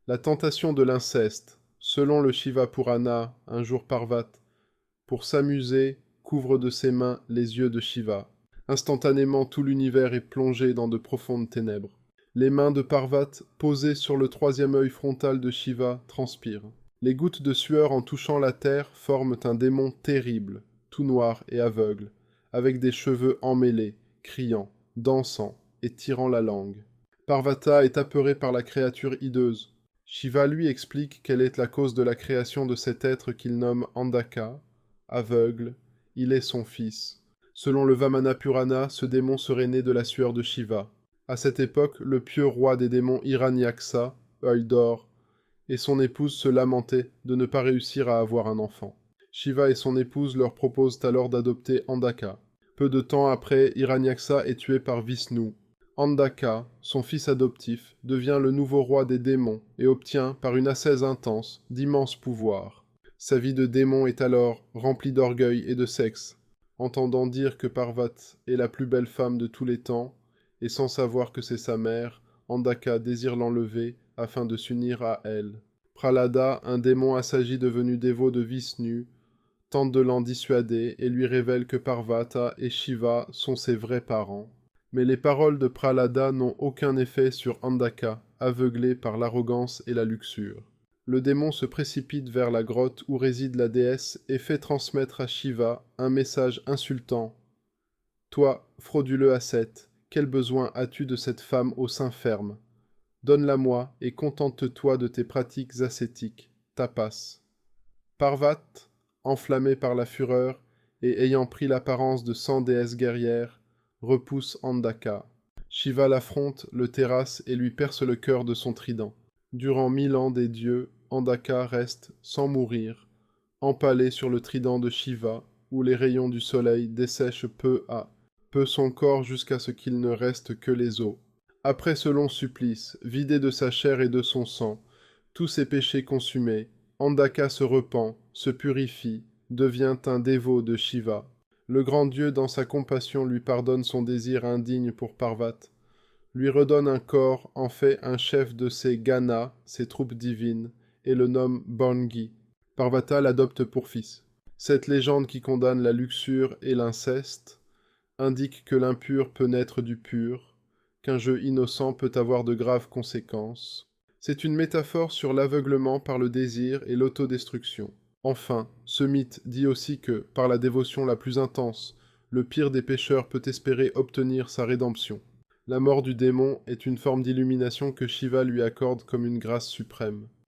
La tentation de l'inceste. Selon le Shiva Purana, un jour Parvat, pour s'amuser, couvre de ses mains les yeux de Shiva. Instantanément, tout l'univers est plongé dans de profondes ténèbres. Les mains de Parvat, posées sur le troisième œil frontal de Shiva, transpirent. Les gouttes de sueur en touchant la terre forment un démon terrible, tout noir et aveugle, avec des cheveux emmêlés, criant, dansant et tirant la langue. Parvata est apeuré par la créature hideuse. Shiva lui explique quelle est la cause de la création de cet être qu'il nomme Andaka. Aveugle, il est son fils. Selon le Vamana Purana, ce démon serait né de la sueur de Shiva. À cette époque, le pieux roi des démons Hiranyaksa, œil d'or, et son épouse se lamentaient de ne pas réussir à avoir un enfant. Shiva et son épouse leur proposent alors d'adopter Andaka. Peu de temps après, Hiranyaksa est tué par Vishnu. Andaka, son fils adoptif, devient le nouveau roi des démons et obtient, par une ascèse intense, d'immenses pouvoirs. Sa vie de démon est alors remplie d'orgueil et de sexe. Entendant dire que Parvat est la plus belle femme de tous les temps, et sans savoir que c'est sa mère, Andaka désire l'enlever afin de s'unir à elle. Prahlada, un démon assagi devenu dévot de Vishnu, tente de l'en dissuader et lui révèle que Parvata et Shiva sont ses vrais parents. Mais les paroles de Prahlada n'ont aucun effet sur Andaka, aveuglé par l'arrogance et la luxure. Le démon se précipite vers la grotte où réside la déesse et fait transmettre à Shiva un message insultant. « Toi, frauduleux ascète, quel besoin as-tu de cette femme au sein ferme? Donne-la-moi et contente-toi de tes pratiques ascétiques, tapas. » Parvat, enflammé par la fureur et ayant pris l'apparence de 100 déesses guerrières, repousse Andaka. Shiva l'affronte, le terrasse et lui perce le cœur de son trident. Durant 1000 ans des dieux, Andaka reste, sans mourir, empalé sur le trident de Shiva, où les rayons du soleil dessèchent peu à peu son corps jusqu'à ce qu'il ne reste que les os. Après ce long supplice, vidé de sa chair et de son sang, tous ses péchés consumés, Andaka se repent, se purifie, devient un dévot de Shiva. Le grand dieu, dans sa compassion, lui pardonne son désir indigne pour Parvat, lui redonne un corps, en fait un chef de ses Ganas, ses troupes divines, et le nomme Bangi. Parvata l'adopte pour fils. Cette légende qui condamne la luxure et l'inceste indique que l'impur peut naître du pur, qu'un jeu innocent peut avoir de graves conséquences. C'est une métaphore sur l'aveuglement par le désir et l'autodestruction. Enfin, ce mythe dit aussi que, par la dévotion la plus intense, le pire des pécheurs peut espérer obtenir sa rédemption. La mort du démon est une forme d'illumination que Shiva lui accorde comme une grâce suprême.